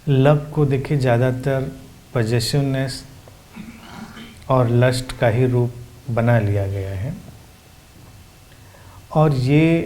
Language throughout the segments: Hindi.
लव को देखिए ज़्यादातर पजेसिवनेस और लस्ट का ही रूप बना लिया गया है, और ये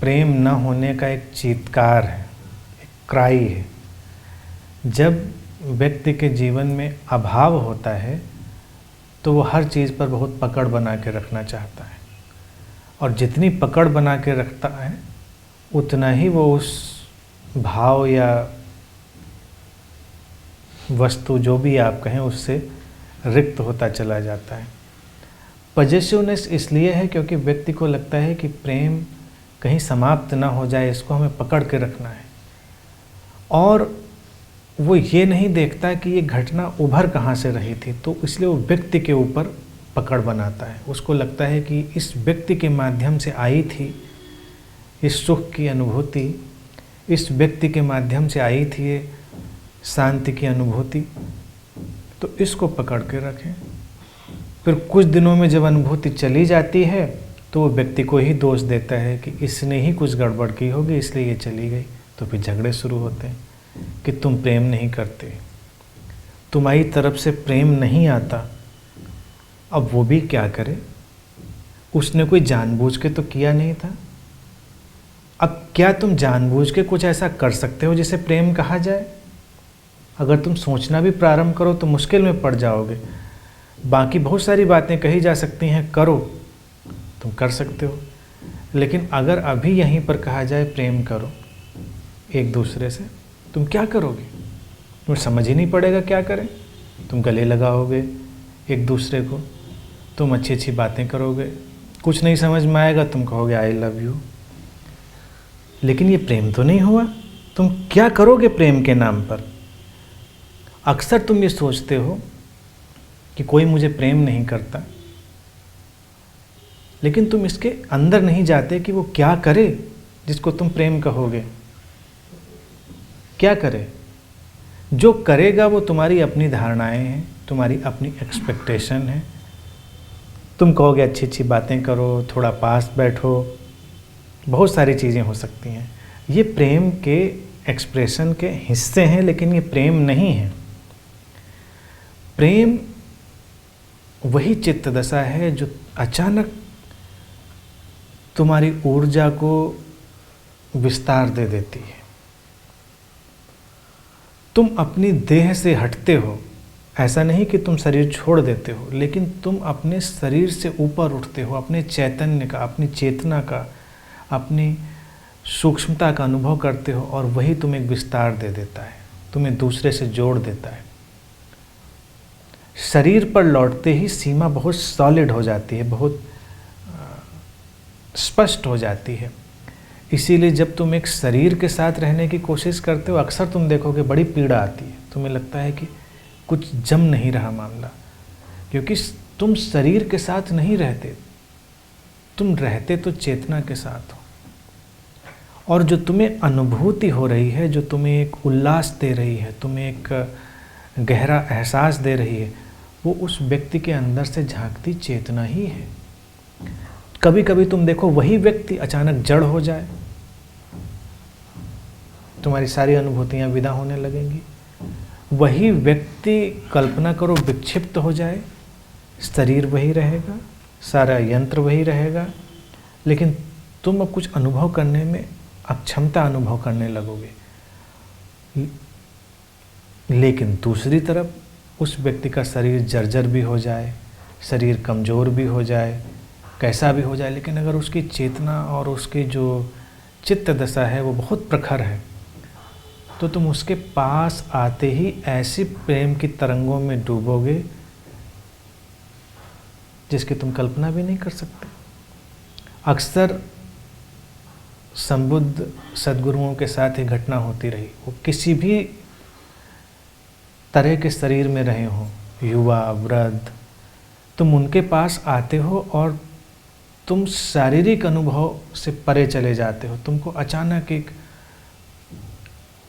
प्रेम न होने का एक चीत्कार है, एक क्राई है। जब व्यक्ति के जीवन में अभाव होता है तो वो हर चीज़ पर बहुत पकड़ बना के रखना चाहता है, और जितनी पकड़ बना के रखता है उतना ही वो उस भाव या वस्तु जो भी आप कहें उससे रिक्त होता चला जाता है। पजेसिवनेस इसलिए है क्योंकि व्यक्ति को लगता है कि प्रेम कहीं समाप्त ना हो जाए, इसको हमें पकड़ के रखना है, और वो ये नहीं देखता कि ये घटना उभर कहाँ से रही थी, तो इसलिए वो व्यक्ति के ऊपर पकड़ बनाता है। उसको लगता है कि इस व्यक्ति के माध्यम से आई थी इस सुख की अनुभूति, इस व्यक्ति के माध्यम से आई थी ये शांति की अनुभूति, तो इसको पकड़ के रखें। फिर कुछ दिनों में जब अनुभूति चली जाती है तो वो व्यक्ति को ही दोष देता है कि इसने ही कुछ गड़बड़ की होगी इसलिए ये चली गई। तो फिर झगड़े शुरू होते हैं कि तुम प्रेम नहीं करते, तुम्हारी तरफ से प्रेम नहीं आता। अब वो भी क्या करे, उसने कोई जानबूझ के तो किया नहीं था। अब क्या तुम जानबूझ के कुछ ऐसा कर सकते हो जिसे प्रेम कहा जाए? अगर तुम सोचना भी प्रारंभ करो तो मुश्किल में पड़ जाओगे। बाकी बहुत सारी बातें कही जा सकती हैं, करो, तुम कर सकते हो, लेकिन अगर अभी यहीं पर कहा जाए प्रेम करो एक दूसरे से, तुम क्या करोगे? तुम्हें समझ ही नहीं पड़ेगा क्या करें। तुम गले लगाओगे एक दूसरे को, तुम अच्छी अच्छी बातें करोगे, कुछ नहीं समझ में आएगा तुम कहोगे आई लव यू, लेकिन ये प्रेम तो नहीं हुआ। तुम क्या करोगे प्रेम के नाम पर? अक्सर तुम ये सोचते हो कि कोई मुझे प्रेम नहीं करता, लेकिन तुम इसके अंदर नहीं जाते कि वो क्या करे जिसको तुम प्रेम कहोगे। क्या करे? जो करेगा वो तुम्हारी अपनी धारणाएं हैं, तुम्हारी अपनी एक्सपेक्टेशन है। तुम कहोगे अच्छी अच्छी बातें करो, थोड़ा पास बैठो, बहुत सारी चीज़ें हो सकती हैं। ये प्रेम के एक्सप्रेशन के हिस्से हैं, लेकिन ये प्रेम नहीं है। प्रेम वही चित्त दशा है जो अचानक तुम्हारी ऊर्जा को विस्तार दे देती है। तुम अपनी देह से हटते हो, ऐसा नहीं कि तुम शरीर छोड़ देते हो, लेकिन तुम अपने शरीर से ऊपर उठते हो, अपने चैतन्य का, अपनी चेतना का, अपनी सूक्ष्मता का अनुभव करते हो, और वही तुम्हें एक विस्तार दे देता है, तुम्हें दूसरे से जोड़ देता है। शरीर पर लौटते ही सीमा बहुत सॉलिड हो जाती है, बहुत स्पष्ट हो जाती है। इसीलिए जब तुम एक शरीर के साथ रहने की कोशिश करते हो, अक्सर तुम देखोगे बड़ी पीड़ा आती है। तुम्हें लगता है कि कुछ जम नहीं रहा मामला, क्योंकि तुम शरीर के साथ नहीं रहते, तुम रहते तो चेतना के साथ हो। और जो तुम्हें अनुभूति हो रही है, जो तुम्हें एक उल्लास दे रही है, तुम्हें एक गहरा एहसास दे रही है, वो उस व्यक्ति के अंदर से झांकती चेतना ही है। कभी कभी तुम देखो वही व्यक्ति अचानक जड़ हो जाए, तुम्हारी सारी अनुभूतियां विदा होने लगेंगी। वही व्यक्ति कल्पना करो विक्षिप्त हो जाए, शरीर वही रहेगा, सारा यंत्र वही रहेगा, लेकिन तुम अब कुछ अनुभव करने में अक्षमता अनुभव करने लगोगे। लेकिन दूसरी तरफ उस व्यक्ति का शरीर जर्जर भी हो जाए, शरीर कमज़ोर भी हो जाए, कैसा भी हो जाए, लेकिन अगर उसकी चेतना और उसकी जो चित्त दशा है वो बहुत प्रखर है, तो तुम उसके पास आते ही ऐसी प्रेम की तरंगों में डूबोगे जिसकी तुम कल्पना भी नहीं कर सकते। अक्सर संबुद्ध सद्गुरुओं के साथ ये घटना होती रही। वो किसी भी तरह के शरीर में रहे हों, युवा, वृद्ध, तुम उनके पास आते हो और तुम शारीरिक अनुभव से परे चले जाते हो। तुमको अचानक एक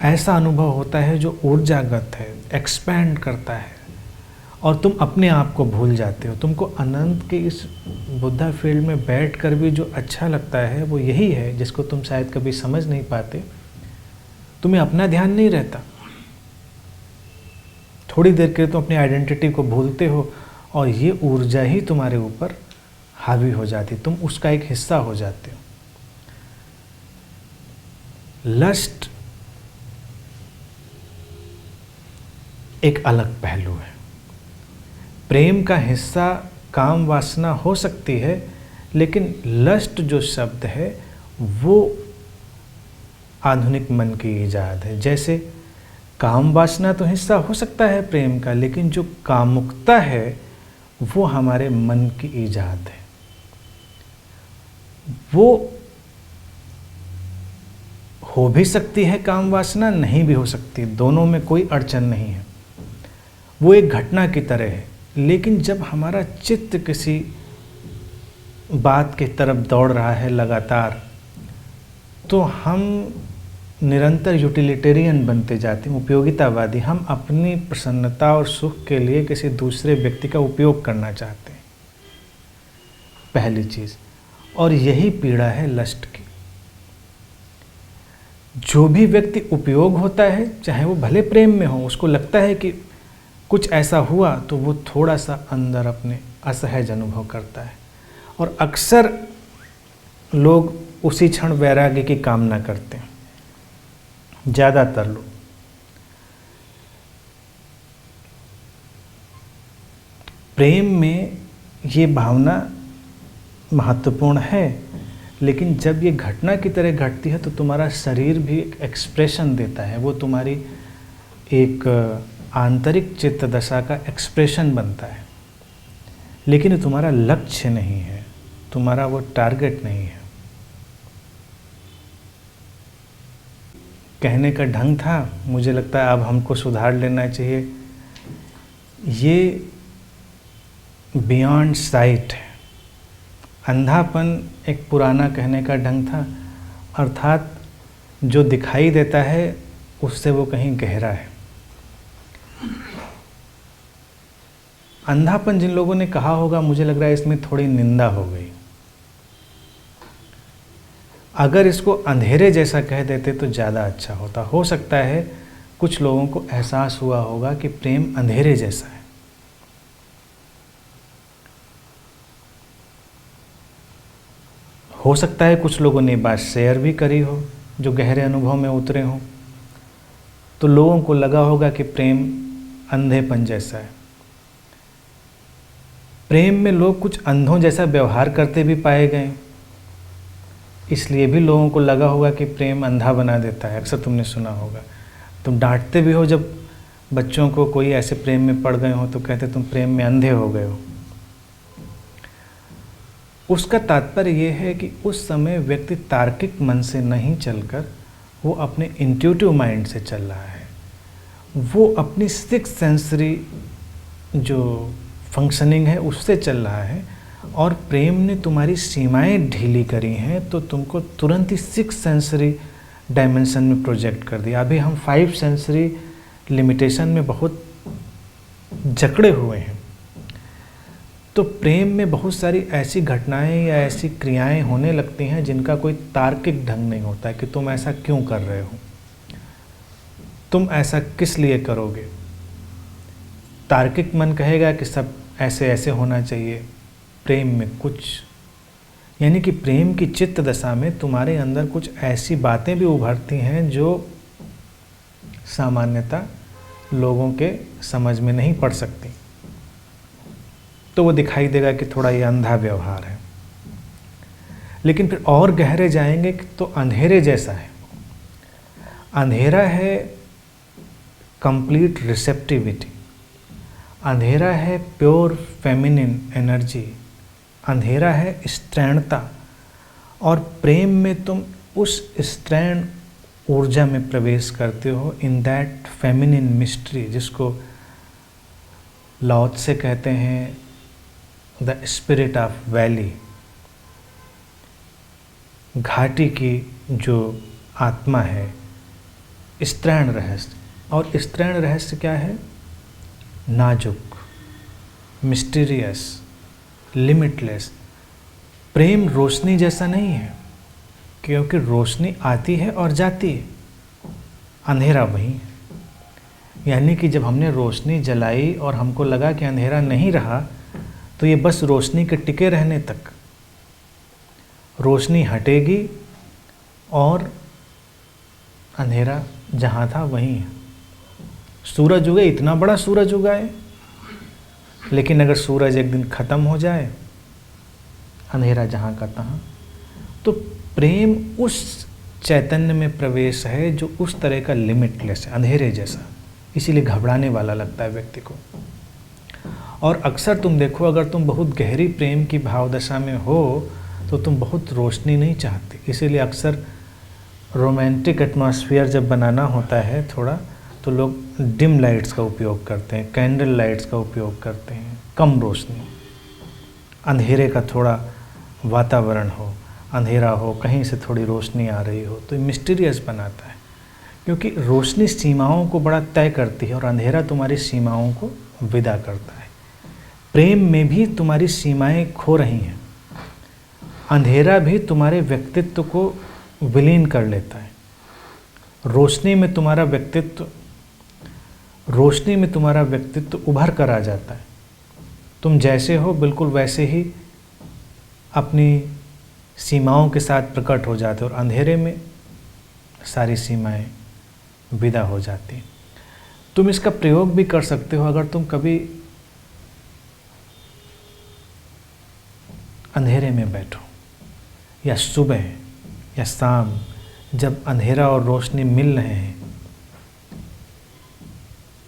ऐसा अनुभव होता है जो ऊर्जागत है, एक्सपैंड करता है, और तुम अपने आप को भूल जाते हो। तुमको अनंत के इस बुद्धा फील्ड में बैठकर भी जो अच्छा लगता है वो यही है, जिसको तुम शायद कभी समझ नहीं पाते। तुम्हें अपना ध्यान नहीं रहता, थोड़ी देर के लिए तुम अपनी आइडेंटिटी को भूलते हो और ये ऊर्जा ही तुम्हारे ऊपर हावी हो जाती, तुम उसका एक हिस्सा हो जाते हो। लस्ट एक अलग पहलू है। प्रेम का हिस्सा काम वासना हो सकती है, लेकिन लस्ट जो शब्द है वो आधुनिक मन की ईजाद है। जैसे काम वासना तो हिस्सा हो सकता है प्रेम का, लेकिन जो कामुकता है वो हमारे मन की ईजाद है। वो हो भी सकती है काम वासना, नहीं भी हो सकती, दोनों में कोई अड़चन नहीं है। वो एक घटना की तरह है। लेकिन जब हमारा चित्त किसी बात की तरफ दौड़ रहा है लगातार, तो हम निरंतर यूटिलिटेरियन बनते जाते हैं, उपयोगितावादी। हम अपनी प्रसन्नता और सुख के लिए किसी दूसरे व्यक्ति का उपयोग करना चाहते हैं, पहली चीज़। और यही पीड़ा है लस्ट की। जो भी व्यक्ति उपयोग होता है, चाहे वो भले प्रेम में हो, उसको लगता है कि कुछ ऐसा हुआ तो वो थोड़ा सा अंदर अपने असहज अनुभव करता है। और अक्सर लोग उसी क्षण वैराग्य की कामना करते हैं, ज़्यादातर लोग। प्रेम में ये भावना महत्वपूर्ण है, लेकिन जब ये घटना की तरह घटती है तो तुम्हारा शरीर भी एक एक्सप्रेशन देता है। वो तुम्हारी एक आंतरिक चित्त दशा का एक्सप्रेशन बनता है, लेकिन तुम्हारा लक्ष्य नहीं है, तुम्हारा वो टारगेट नहीं है। कहने का ढंग था, मुझे लगता है अब हमको सुधार लेना चाहिए। ये बियॉन्ड साइट है। अंधापन एक पुराना कहने का ढंग था, अर्थात जो दिखाई देता है उससे वो कहीं गहरा है। अंधापन जिन लोगों ने कहा होगा, मुझे लग रहा है इसमें थोड़ी निंदा हो गई। अगर इसको अंधेरे जैसा कह देते तो ज़्यादा अच्छा होता। हो सकता है कुछ लोगों को एहसास हुआ होगा कि प्रेम अंधेरे जैसा है। हो सकता है कुछ लोगों ने बात शेयर भी करी हो जो गहरे अनुभव में उतरे हों, तो लोगों को लगा होगा कि प्रेम अंधेपन जैसा है। प्रेम में लोग कुछ अंधों जैसा व्यवहार करते भी पाए गए, इसलिए भी लोगों को लगा होगा कि प्रेम अंधा बना देता है। अक्सर तुमने सुना होगा, तुम डांटते भी हो जब बच्चों को कोई ऐसे प्रेम में पड़ गए हो तो कहते तुम प्रेम में अंधे हो गए हो। उसका तात्पर्य यह है कि उस समय व्यक्ति तार्किक मन से नहीं चलकर वो अपने इंट्यूटिव माइंड से चल रहा है। वो अपनी सिक्स सेंसरी जो फंक्शनिंग है उससे चल रहा है, और प्रेम ने तुम्हारी सीमाएं ढीली करी हैं तो तुमको तुरंत ही सिक्स सेंसरी डायमेंशन में प्रोजेक्ट कर दिया। अभी हम 5 सेंसरी लिमिटेशन में बहुत जकड़े हुए हैं। तो प्रेम में बहुत सारी ऐसी घटनाएं या ऐसी क्रियाएं होने लगती हैं जिनका कोई तार्किक ढंग नहीं होता है कि तुम ऐसा क्यों कर रहे हो, तुम ऐसा किस लिए करोगे। तार्किक मन कहेगा कि सब ऐसे ऐसे होना चाहिए। प्रेम में कुछ, यानी कि प्रेम की चित्त दशा में तुम्हारे अंदर कुछ ऐसी बातें भी उभरती हैं जो सामान्यतः लोगों के समझ में नहीं पड़ सकती। तो वो दिखाई देगा कि थोड़ा ये अंधा व्यवहार है। लेकिन फिर और गहरे जाएंगे तो अंधेरे जैसा है। अंधेरा है कंप्लीट रिसेप्टिविटी, अंधेरा है प्योर फेमिनिन एनर्जी, अंधेरा है स्त्रैणता। और प्रेम में तुम उस स्त्रैण ऊर्जा में प्रवेश करते हो, इन दैट फेमिनिन मिस्ट्री, जिसको लाओ त्से कहते हैं द स्पिरिट ऑफ वैली, घाटी की जो आत्मा है, स्त्रैण रहस्य। और स्त्रैण रहस्य क्या है? नाजुक, मिस्टीरियस, लिमिटलेस। प्रेम रोशनी जैसा नहीं है, क्योंकि रोशनी आती है और जाती है, अंधेरा वही है। यानी कि जब हमने रोशनी जलाई और हमको लगा कि अंधेरा नहीं रहा, तो ये बस रोशनी के टिके रहने तक। रोशनी हटेगी और अंधेरा जहाँ था वहीं है। सूरज उगे, इतना बड़ा सूरज उगाए, लेकिन अगर सूरज एक दिन ख़त्म हो जाए, अंधेरा जहाँ का तहाँ। तो प्रेम उस चैतन्य में प्रवेश है जो उस तरह का लिमिटलेस है, अंधेरे जैसा, इसीलिए घबराने वाला लगता है व्यक्ति को। और अक्सर तुम देखो, अगर तुम बहुत गहरी प्रेम की भावदशा में हो तो तुम बहुत रोशनी नहीं चाहते, इसीलिए अक्सर रोमांटिक एटमॉस्फेयर जब बनाना होता है थोड़ा, तो लोग डिम लाइट्स का उपयोग करते हैं, कैंडल लाइट्स का उपयोग करते हैं, कम रोशनी, अंधेरे का थोड़ा वातावरण हो, अंधेरा हो, कहीं से थोड़ी रोशनी आ रही हो, तो मिस्टीरियस बनाता है। क्योंकि रोशनी सीमाओं को बड़ा तय करती है और अंधेरा तुम्हारी सीमाओं को विदा करता है। प्रेम में भी तुम्हारी सीमाएं खो रही हैं, अंधेरा भी तुम्हारे व्यक्तित्व को विलीन कर लेता है। रोशनी में तुम्हारा व्यक्तित्व उभर कर आ जाता है। तुम जैसे हो बिल्कुल वैसे ही अपनी सीमाओं के साथ प्रकट हो जाते हो, और अंधेरे में सारी सीमाएं विदा हो जाती हैं। तुम इसका प्रयोग भी कर सकते हो, अगर तुम कभी अंधेरे में बैठो, या सुबह या शाम, जब अंधेरा और रोशनी मिल रहे हैं,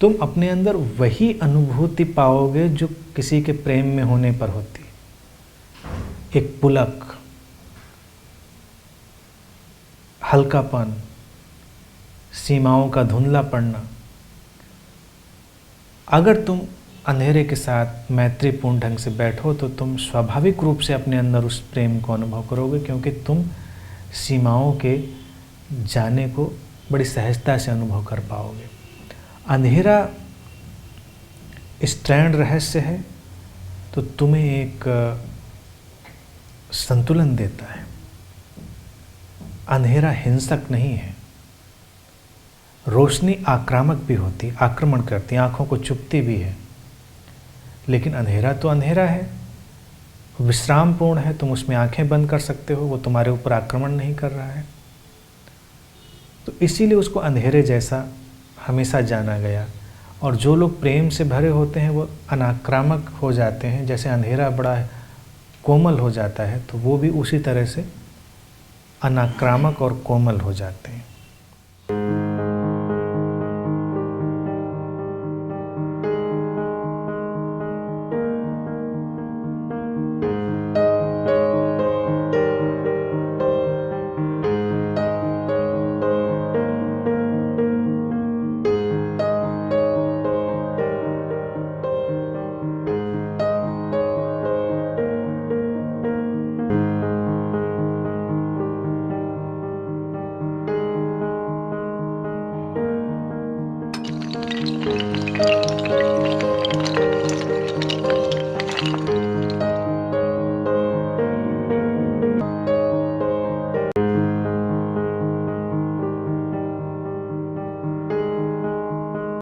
तुम अपने अंदर वही अनुभूति पाओगे जो किसी के प्रेम में होने पर होती है। एक पुलक, हल्कापन, सीमाओं का धुंधला पड़ना। अगर तुम अंधेरे के साथ मैत्रीपूर्ण ढंग से बैठो तो तुम स्वाभाविक रूप से अपने अंदर उस प्रेम को अनुभव करोगे, क्योंकि तुम सीमाओं के जाने को बड़ी सहजता से अनुभव कर पाओगे। अंधेरा स्ट्रैंड रहस्य है, तो तुम्हें एक संतुलन देता है। अंधेरा हिंसक नहीं है। रोशनी आक्रामक भी होती, आक्रमण करती, आँखों को चुभती भी है, लेकिन अंधेरा तो अंधेरा है, विश्रामपूर्ण है। तुम उसमें आंखें बंद कर सकते हो, वो तुम्हारे ऊपर आक्रमण नहीं कर रहा है। तो इसीलिए उसको अंधेरे जैसा हमेशा जाना गया। और जो लोग प्रेम से भरे होते हैं वो अनाक्रामक हो जाते हैं। जैसे अंधेरा बड़ा कोमल हो जाता है, तो वो भी उसी तरह से अनाक्रामक और कोमल हो जाते हैं।